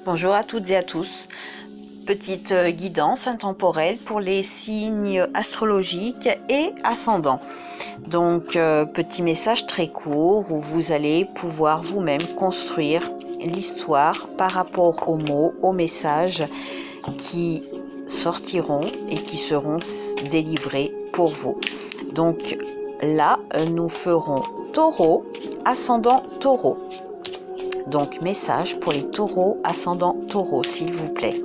Bonjour à toutes et à tous. Petite guidance intemporelle pour les signes astrologiques et ascendants. Donc, petit message très court où vous allez pouvoir vous-même construire l'histoire par rapport aux mots, aux messages qui sortiront et qui seront délivrés pour vous. Donc là, nous ferons taureau, ascendant taureau. Donc, message pour les taureaux, ascendant taureau, s'il vous plaît.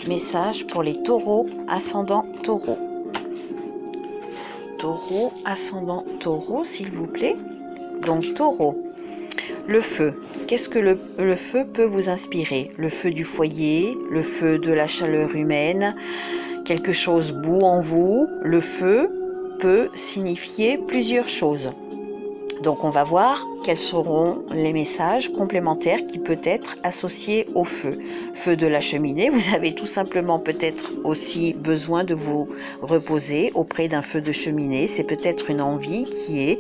Message pour les taureaux, ascendant taureau. Taureau, ascendant taureau, s'il vous plaît. Donc, taureau. Le feu. Qu'est-ce que le feu peut vous inspirer? Le feu du foyer, le feu de la chaleur humaine, quelque chose bout en vous. Le feu peut signifier plusieurs choses. Donc, on va voir quels seront les messages complémentaires qui peuvent être associés au feu. Feu de la cheminée, vous avez tout simplement peut-être aussi besoin de vous reposer auprès d'un feu de cheminée. C'est peut-être une envie qui est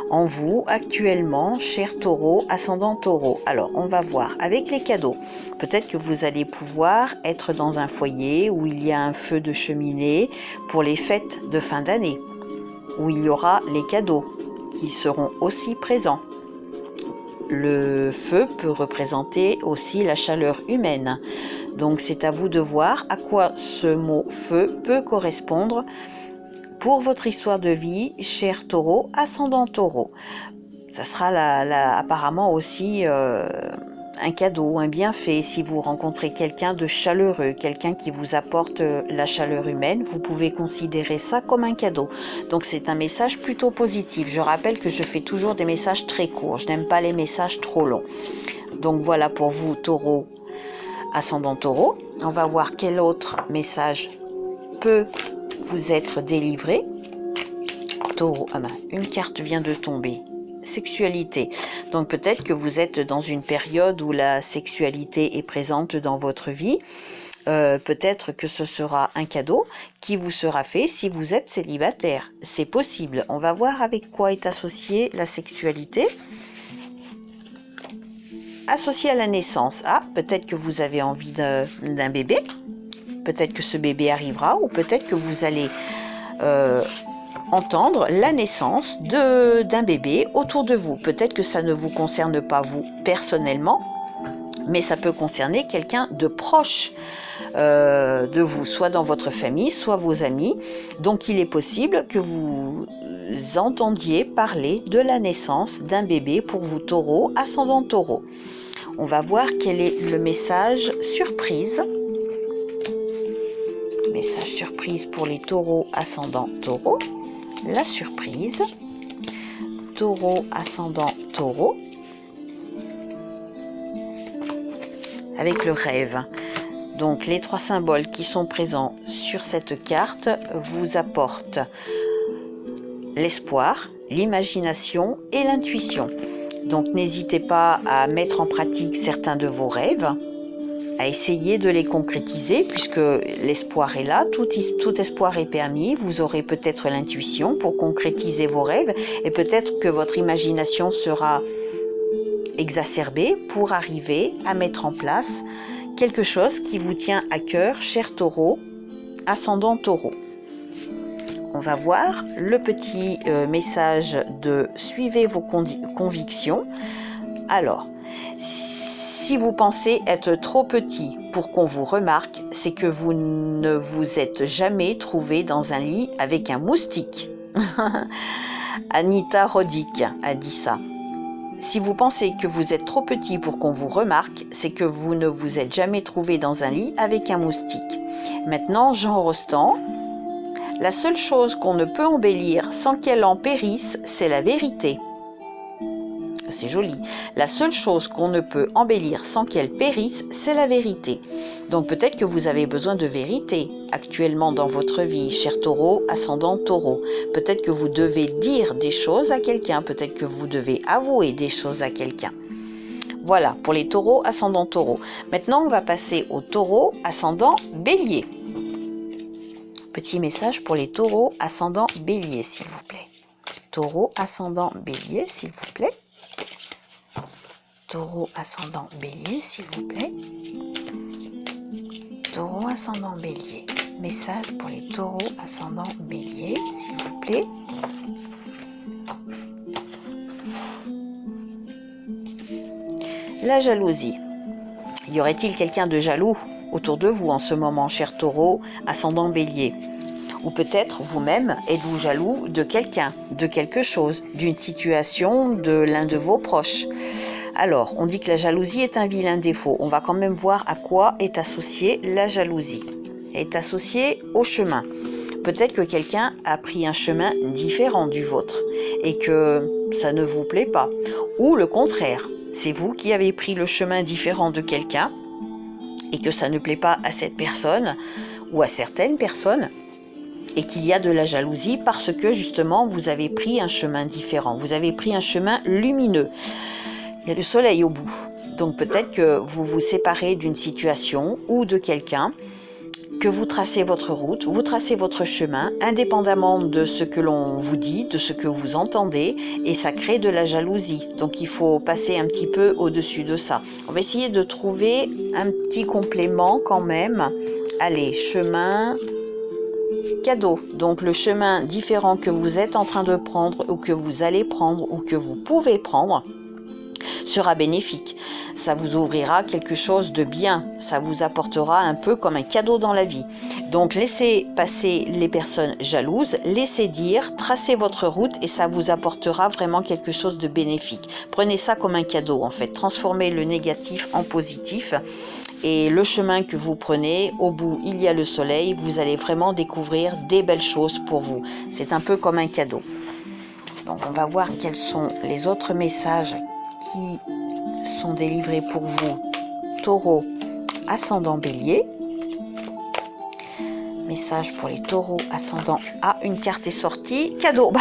en vous actuellement, cher taureau, ascendant taureau. Alors, on va voir avec les cadeaux. Peut-être que vous allez pouvoir être dans un foyer où il y a un feu de cheminée pour les fêtes de fin d'année, où il y aura les cadeaux qui seront aussi présents. Le feu peut représenter aussi la chaleur humaine. Donc c'est à vous de voir à quoi ce mot feu peut correspondre pour votre histoire de vie, cher taureau, ascendant taureau. Ça sera apparemment aussi un cadeau, un bienfait. Si vous rencontrez quelqu'un de chaleureux, quelqu'un qui vous apporte la chaleur humaine, vous pouvez considérer ça comme un cadeau. Donc c'est un message plutôt positif. Je rappelle que je fais toujours des messages très courts. Je n'aime pas les messages trop longs. Donc voilà pour vous, taureau, ascendant taureau. On va voir quel autre message peut vous être délivré. Taureau, une carte vient de tomber. Sexualité. Donc peut-être que vous êtes dans une période où la sexualité est présente dans votre vie. Peut-être que ce sera un cadeau qui vous sera fait si vous êtes célibataire. C'est possible. On va voir avec quoi est associée la sexualité. Associée à la naissance. Ah, peut-être que vous avez envie d'un bébé. Peut-être que ce bébé arrivera ou peut-être que vous allez entendre la naissance d'un bébé autour de vous. Peut-être que ça ne vous concerne pas vous personnellement, mais ça peut concerner quelqu'un de proche de vous, soit dans votre famille, soit vos amis. Donc il est possible que vous entendiez parler de la naissance d'un bébé pour vous, taureau, ascendant taureau. On va voir quel est le message surprise. Message surprise pour les taureaux, ascendant taureau. La surprise, taureau, ascendant taureau, avec le rêve. Donc les trois symboles qui sont présents sur cette carte vous apportent l'espoir, l'imagination et l'intuition. Donc n'hésitez pas à mettre en pratique certains de vos rêves, à essayer de les concrétiser puisque l'espoir est là, tout espoir est permis. Vous aurez peut-être l'intuition pour concrétiser vos rêves et peut-être que votre imagination sera exacerbée pour arriver à mettre en place quelque chose qui vous tient à cœur, cher taureau, ascendant taureau. On va voir le petit message de suivez vos convictions. Alors, si vous pensez être trop petit pour qu'on vous remarque, c'est que vous ne vous êtes jamais trouvé dans un lit avec un moustique. Anita Roddick a dit ça. Si vous pensez que vous êtes trop petit pour qu'on vous remarque, c'est que vous ne vous êtes jamais trouvé dans un lit avec un moustique. Maintenant, Jean Rostand. La seule chose qu'on ne peut embellir sans qu'elle en périsse, c'est la vérité. C'est joli. La seule chose qu'on ne peut embellir sans qu'elle périsse, c'est la vérité. Donc peut-être que vous avez besoin de vérité actuellement dans votre vie, cher taureau, ascendant taureau. Peut-être que vous devez dire des choses à quelqu'un, peut-être que vous devez avouer des choses à quelqu'un. Voilà, pour les taureaux, ascendant taureau. Maintenant, on va passer aux taureaux, ascendant bélier. Petit message pour les taureaux, ascendant bélier, s'il vous plaît. Taureau, ascendant bélier, s'il vous plaît. Taureau, ascendant bélier, s'il vous plaît. taureaux ascendant bélier. Message pour les taureaux ascendant bélier, s'il vous plaît. La jalousie. Y aurait-il quelqu'un de jaloux autour de vous en ce moment, cher taureau ascendant bélier? Ou peut-être vous-même êtes-vous jaloux de quelqu'un, de quelque chose, d'une situation, de l'un de vos proches. Alors, on dit que la jalousie est un vilain défaut. On va quand même voir à quoi est associée la jalousie. Elle est associée au chemin. Peut-être que quelqu'un a pris un chemin différent du vôtre et que ça ne vous plaît pas. Ou le contraire, c'est vous qui avez pris le chemin différent de quelqu'un et que ça ne plaît pas à cette personne ou à certaines personnes et qu'il y a de la jalousie parce que justement vous avez pris un chemin différent. Vous avez pris un chemin lumineux. Il y a le soleil au bout. Donc peut-être que vous vous séparez d'une situation ou de quelqu'un, que vous tracez votre route, vous tracez votre chemin, indépendamment de ce que l'on vous dit, de ce que vous entendez, et ça crée de la jalousie. Donc il faut passer un petit peu au-dessus de ça. On va essayer de trouver un petit complément quand même. Allez, chemin, cadeau. Donc le chemin différent que vous êtes en train de prendre, ou que vous allez prendre, ou que vous pouvez prendre, sera bénéfique. Ça vous ouvrira quelque chose de bien. Ça vous apportera un peu comme un cadeau dans la vie. Donc laissez passer les personnes jalouses, laissez dire, tracez votre route et ça vous apportera vraiment quelque chose de bénéfique. Prenez ça comme un cadeau en fait. Transformez le négatif en positif. Et le chemin que vous prenez, au bout il y a le soleil. Vous allez vraiment découvrir des belles choses pour vous. C'est un peu comme un cadeau. Donc on va voir quels sont les autres messages qui sont délivrés pour vous, taureau ascendant bélier. Message pour les taureaux ascendant. Ah, une carte est sortie. Cadeau.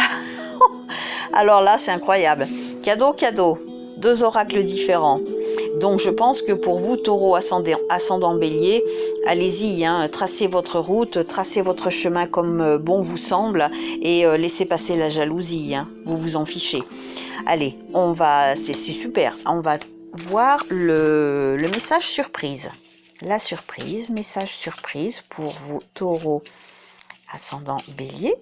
Alors là, c'est incroyable. Cadeau, cadeau. Deux oracles différents. Donc je pense que pour vous, taureau ascendant bélier, allez-y, hein, tracez votre route, tracez votre chemin comme bon vous semble et laissez passer la jalousie. Hein, vous vous en fichez. Allez, c'est super. On va voir le message surprise. La surprise, message surprise pour vous, taureau ascendant bélier.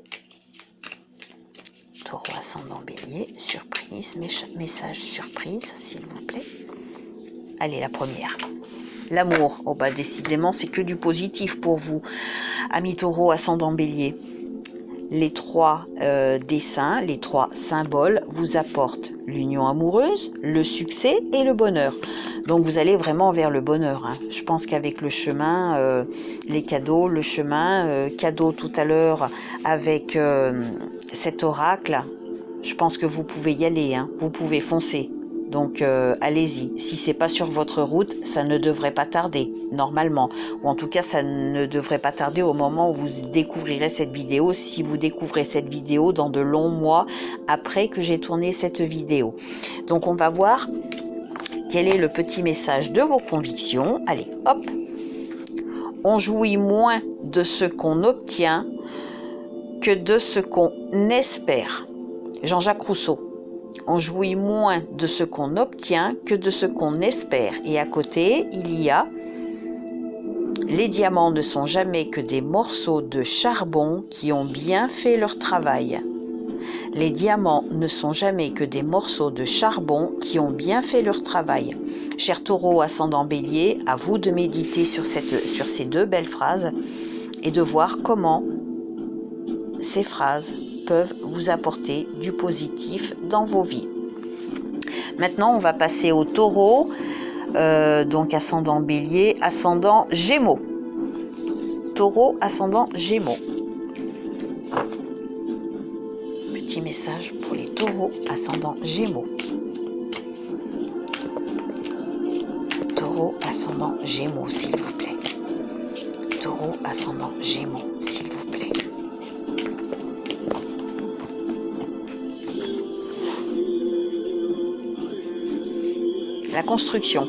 Taureau ascendant bélier, surprise, message surprise, s'il vous plaît. Allez, la première. L'amour. Oh bah décidément, c'est que du positif pour vous, amis taureau ascendant bélier. Les trois dessins, les trois symboles vous apportent l'union amoureuse, le succès et le bonheur. Donc vous allez vraiment vers le bonheur. Hein. Je pense qu'avec le chemin, les cadeaux, le chemin, cadeau tout à l'heure avec cet oracle, je pense que vous pouvez y aller. Hein. Vous pouvez foncer. Donc allez-y, si c'est pas sur votre route, ça ne devrait pas tarder, normalement. Ou en tout cas, ça ne devrait pas tarder au moment où vous découvrirez cette vidéo, si vous découvrez cette vidéo dans de longs mois après que j'ai tourné cette vidéo. Donc on va voir quel est le petit message de vos convictions. Allez, hop. On jouit moins de ce qu'on obtient que de ce qu'on espère. Jean-Jacques Rousseau. On jouit moins de ce qu'on obtient que de ce qu'on espère. Et à côté, il y a « Les diamants ne sont jamais que des morceaux de charbon qui ont bien fait leur travail. » Les diamants ne sont jamais que des morceaux de charbon qui ont bien fait leur travail. Cher taureau ascendant bélier, à vous de méditer sur ces deux belles phrases et de voir comment ces phrases peuvent vous apporter du positif dans vos vies. Maintenant, on va passer au taureau, donc ascendant bélier, ascendant gémeaux. Taureau, ascendant gémeaux. Petit message pour les taureaux, ascendant gémeaux. Taureau, ascendant gémeaux, s'il vous plaît. Taureau, ascendant gémeaux, s'il vous plaît. La construction.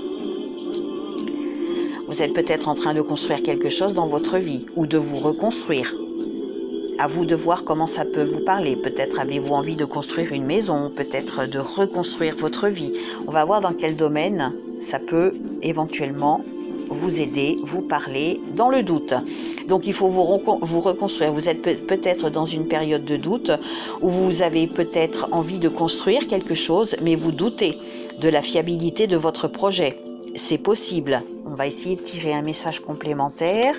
Vous êtes peut-être en train de construire quelque chose dans votre vie ou de vous reconstruire. À vous de voir comment ça peut vous parler. Peut-être avez-vous envie de construire une maison, peut-être de reconstruire votre vie. On va voir dans quel domaine ça peut éventuellement vous aider, vous parler dans le doute. Donc il faut vous reconstruire. Vous êtes peut-être dans une période de doute où vous avez peut-être envie de construire quelque chose, mais vous doutez de la fiabilité de votre projet. C'est possible. On va essayer de tirer un message complémentaire.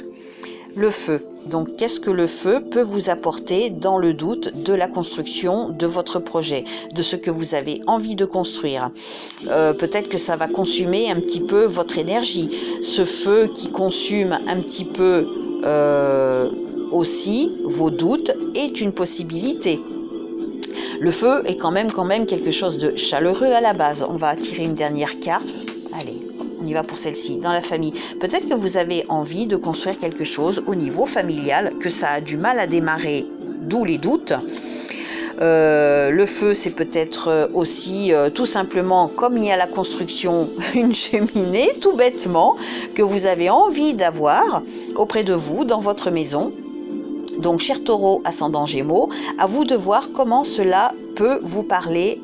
Le feu. Donc, qu'est-ce que le feu peut vous apporter dans le doute de la construction de votre projet, de ce que vous avez envie de construire? Peut-être que ça va consumer un petit peu votre énergie. Ce feu qui consume un petit peu aussi vos doutes est une possibilité. Le feu est quand même quelque chose de chaleureux à la base. On va tirer une dernière carte. Allez. On y va pour celle-ci, dans la famille. Peut-être que vous avez envie de construire quelque chose au niveau familial, que ça a du mal à démarrer, d'où les doutes. Le feu, c'est peut-être aussi tout simplement, comme il y a la construction, une cheminée, tout bêtement, que vous avez envie d'avoir auprès de vous, dans votre maison. Donc, cher Taureau, ascendant Gémeaux, à vous de voir comment cela peut vous parler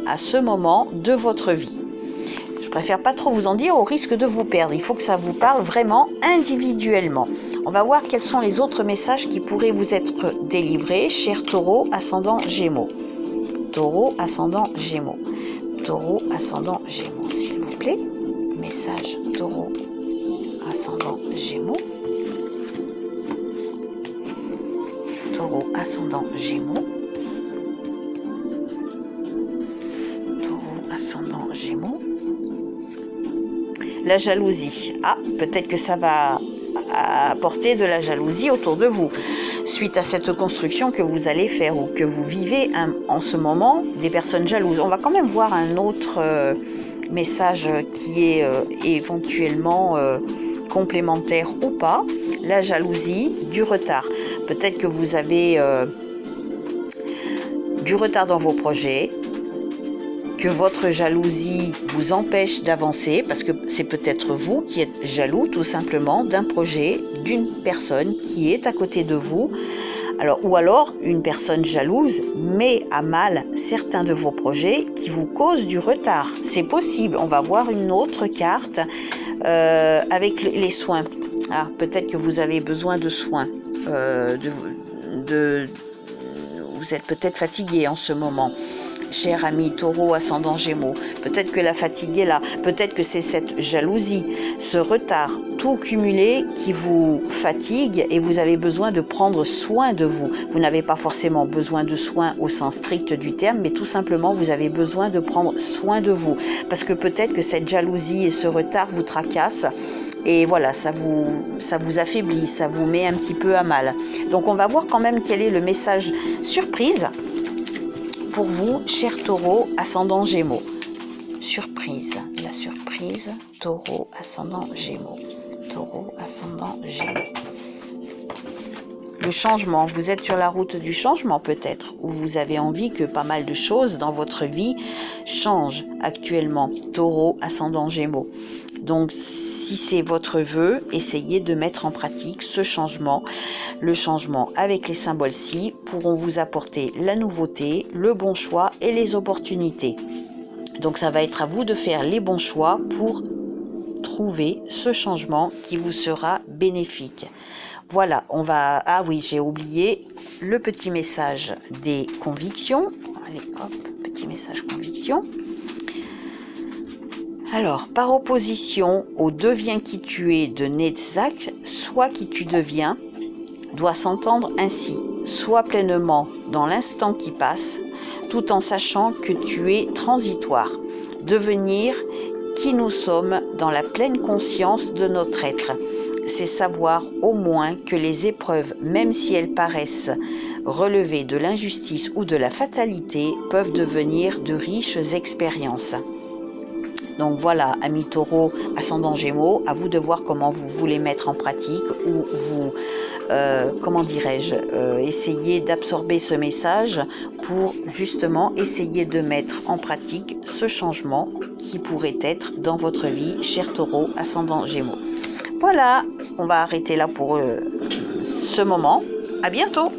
à ce moment de votre vie. Je préfère pas trop vous en dire au risque de vous perdre. Il faut que ça vous parle vraiment individuellement. On va voir quels sont les autres messages qui pourraient vous être délivrés, cher Taureau, ascendant Gémeaux. Taureau, ascendant Gémeaux. Taureau, ascendant Gémeaux, s'il vous plaît. Message Taureau, ascendant Gémeaux. Taureau, ascendant Gémeaux. Taureau, ascendant Gémeaux. La jalousie. Ah, peut-être que ça va apporter de la jalousie autour de vous suite à cette construction que vous allez faire ou que vous vivez en ce moment, des personnes jalouses. On va quand même voir un autre message qui est éventuellement complémentaire ou pas. La jalousie, du retard. Peut-être que vous avez du retard dans vos projets, que votre jalousie vous empêche d'avancer, parce que c'est peut-être vous qui êtes jaloux tout simplement d'un projet, d'une personne qui est à côté de vous, ou alors une personne jalouse met à mal certains de vos projets qui vous causent du retard. C'est possible. On va voir une autre carte avec les soins. Ah, peut-être que vous avez besoin de soins. Vous êtes peut-être fatigué en ce moment. Cher ami Taureau, ascendant Gémeaux, peut-être que la fatigue est là, peut-être que c'est cette jalousie, ce retard, tout cumulé qui vous fatigue et vous avez besoin de prendre soin de vous. Vous n'avez pas forcément besoin de soins au sens strict du terme, mais tout simplement vous avez besoin de prendre soin de vous. Parce que peut-être que cette jalousie et ce retard vous tracassent et voilà, ça vous affaiblit, ça vous met un petit peu à mal. Donc on va voir quand même quel est le message surprise pour vous, cher Taureau, ascendant Gémeaux. Surprise, la surprise, Taureau, ascendant Gémeaux. Taureau, ascendant Gémeaux. Le changement, vous êtes sur la route du changement peut-être, ou vous avez envie que pas mal de choses dans votre vie changent actuellement. Taureau, ascendant Gémeaux. Donc, si c'est votre vœu, essayez de mettre en pratique ce changement. Le changement avec les symboles-ci pourront vous apporter la nouveauté, le bon choix et les opportunités. Donc, ça va être à vous de faire les bons choix pour trouver ce changement qui vous sera bénéfique. Voilà, on va... Ah oui, j'ai oublié le petit message des convictions. Allez, hop, petit message conviction. Alors, par opposition au « deviens qui tu es » de Netzach, « sois qui tu deviens » doit s'entendre ainsi. Sois pleinement dans l'instant qui passe, tout en sachant que tu es transitoire. Devenir qui nous sommes dans la pleine conscience de notre être. C'est savoir au moins que les épreuves, même si elles paraissent relever de l'injustice ou de la fatalité, peuvent devenir de riches expériences. Donc voilà, amis Taureau, ascendant Gémeaux, à vous de voir comment vous voulez mettre en pratique ou vous, essayer d'absorber ce message pour justement essayer de mettre en pratique ce changement qui pourrait être dans votre vie, cher Taureau, ascendant Gémeaux. Voilà, on va arrêter là pour ce moment. À bientôt!